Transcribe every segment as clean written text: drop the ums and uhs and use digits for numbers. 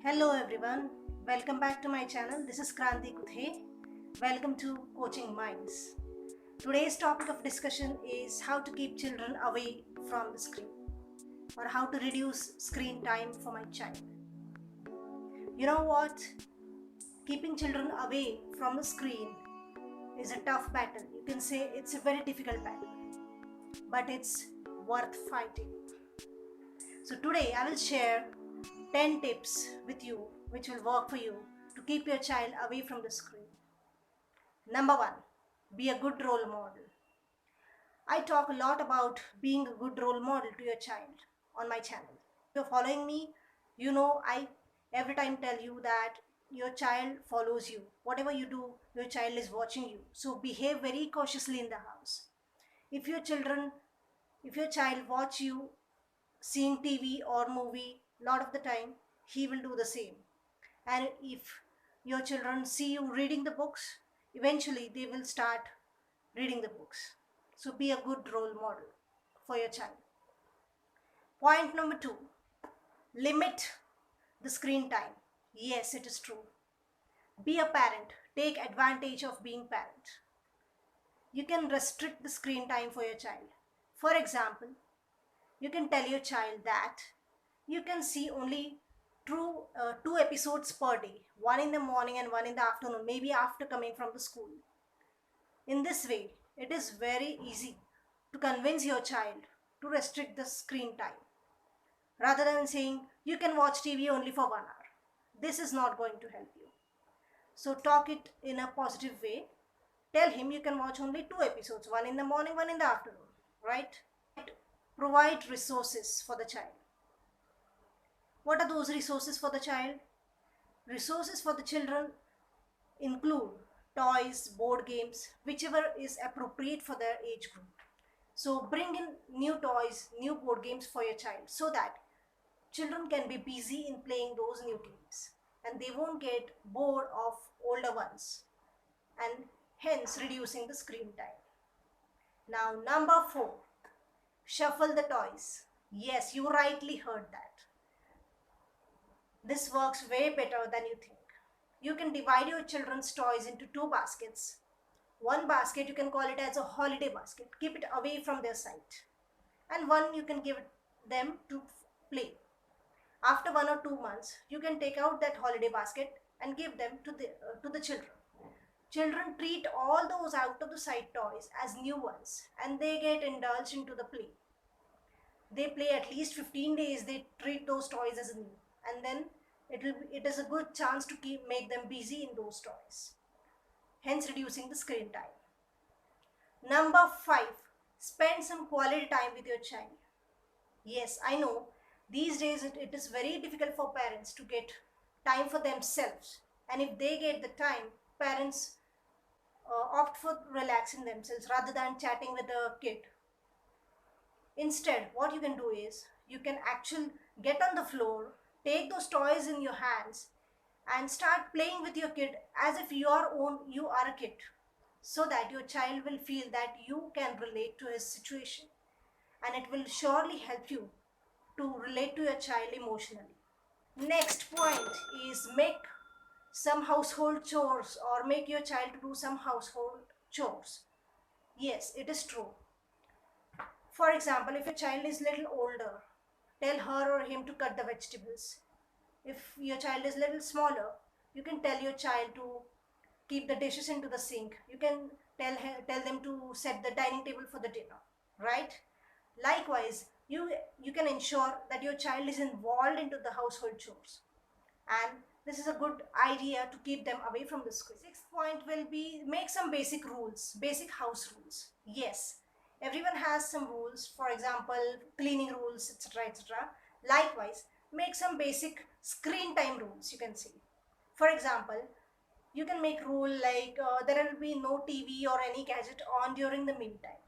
Hello everyone, welcome back to my channel. This is Kranti Kuthe. Welcome to Coaching Minds. Today's topic of discussion is how to keep children away from the screen or how to reduce screen time for my child. You know what? Keeping children away from the screen is a tough battle. You can say it's a very difficult battle, but it's worth fighting. So today I will share 10 tips with you which will work for you to keep your child away from the screen. Number one, be a good role model. I talk a lot about being a good role model to your child on my channel. If you're following me, you know I every time tell you that your child follows you. Whatever you do, your child is watching you. So behave very cautiously in the house. If your children, if your child watch you seeing TV or movie, lot of the time he will do the same. And if your children see you reading the books, eventually they will start reading the books. So be a good role model for your child. Point number two, limit the screen time. Yes, it is true. Be a parent. Take advantage of being parent. You can restrict the screen time for your child. For example, you can tell your child that you can see only two episodes per day, one in the morning and one in the afternoon, maybe after coming from the school. In this way, it is very easy to convince your child to restrict the screen time rather than saying you can watch TV only for 1 hour. This is not going to help you. So talk it in a positive way. Tell him you can watch only two episodes, one in the morning, one in the afternoon, right? Provide resources for the child. What are those resources for the child? Resources for the children include toys, board games, whichever is appropriate for their age group. So bring in new toys, new board games for your child so that children can be busy in playing those new games and they won't get bored of older ones and hence reducing the screen time. Now number 4, shuffle the toys. Yes, you rightly heard that. This works way better than you think. You can divide your children's toys into two baskets. One basket you can call it as a holiday basket. Keep it away from their sight. And one you can give them to play. After 1 or 2 months, you can take out that holiday basket and give them to the children. Children treat all those out of the sight toys as new ones and they get indulged into the play. They play at least 15 days, they treat those toys as new, and then it is a good chance to make them busy in those toys, hence reducing the screen time. Number 5, spend some quality time with your child. Yes, I know these days it is very difficult for parents to get time for themselves, and if they get the time, parents opt for relaxing themselves rather than chatting with the kid. Instead, what you can do is you can actually get on the floor, take those toys in your hands and start playing with your kid as if you are a kid, so that your child will feel that you can relate to his situation, and it will surely help you to relate to your child emotionally. Next point is make some household chores or make your child to do some household chores. Yes, it is true. For example, if your child is little older, tell her or him to cut the vegetables. If your child is little smaller, you can tell your child to keep the dishes into the sink. You can tell them to set the dining table for the dinner, right? Likewise, you can ensure that your child is involved into the household chores, and this is a good idea to keep them away from the screen. Sixth point will be make some basic rules, basic house rules. Yes, everyone has some rules, for example, cleaning rules, etc., etc. Likewise, make some basic screen time rules, you can see. For example, you can make rule like there will be no TV or any gadget on during the meal time,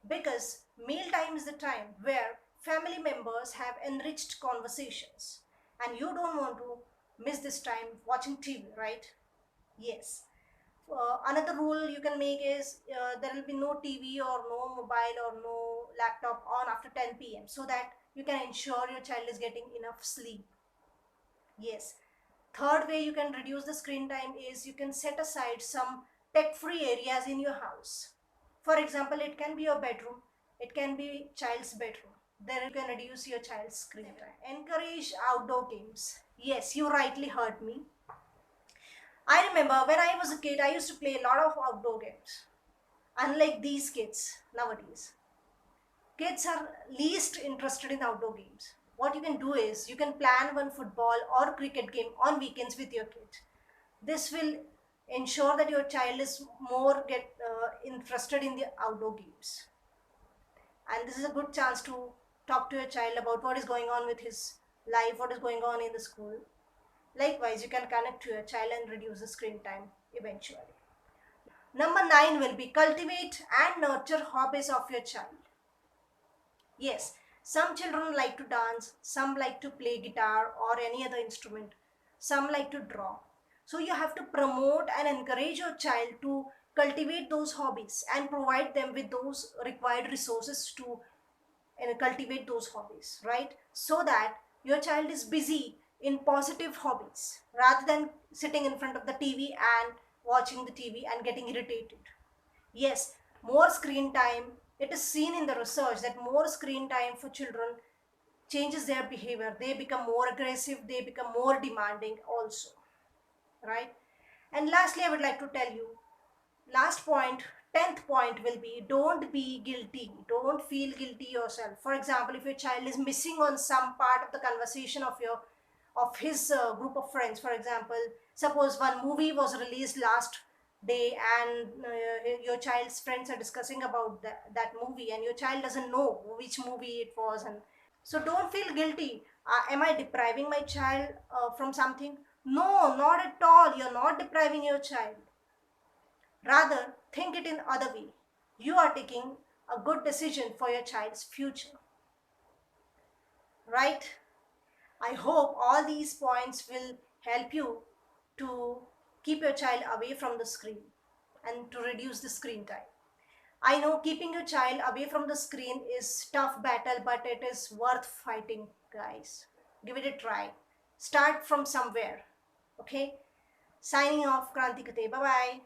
because meal time is the time where family members have enriched conversations and you don't want to miss this time watching TV, right? Yes. Another rule you can make is there will be no TV or no mobile or no laptop on after 10 p.m. so that you can ensure your child is getting enough sleep. Yes. Third way you can reduce the screen time is you can set aside some tech-free areas in your house. For example, it can be your bedroom, it can be child's bedroom. There you can reduce your child's screen time. Encourage outdoor games. Yes, you rightly heard me. I remember when I was a kid, I used to play a lot of outdoor games. Unlike these kids nowadays, kids are least interested in outdoor games. What you can do is you can plan one football or cricket game on weekends with your kids. This will ensure that your child is more interested in the outdoor games, and this is a good chance to talk to your child about what is going on with his life, what is going on in the school. Likewise, you can connect to your child and reduce the screen time eventually. Number 9 will be cultivate and nurture hobbies of your child. Yes, some children like to dance, some like to play guitar or any other instrument, some like to draw. So you have to promote and encourage your child to cultivate those hobbies and provide them with those required resources to cultivate those hobbies, right? So that your child is busy in positive hobbies rather than sitting in front of the TV and watching the TV and getting irritated. Yes, more screen time. It is seen in the research that more screen time for children changes their behavior. They become more aggressive, they become more demanding also, right? And lastly, I would like to tell you, last point, 10th point will be don't be guilty. Don't feel guilty yourself. For example, if your child is missing on some part of the conversation of his group of friends, for example, suppose one movie was released last day and your child's friends are discussing about that movie and your child doesn't know which movie it was, and so don't feel guilty. Am I depriving my child from something? No, not at all. You're not depriving your child. Rather, think it in other way. You are taking a good decision for your child's future, right? I hope all these points will help you to keep your child away from the screen and to reduce the screen time. I know keeping your child away from the screen is tough battle, but it is worth fighting, guys. Give it a try. Start from somewhere. Okay? Signing off, Kranti Kate. Bye bye.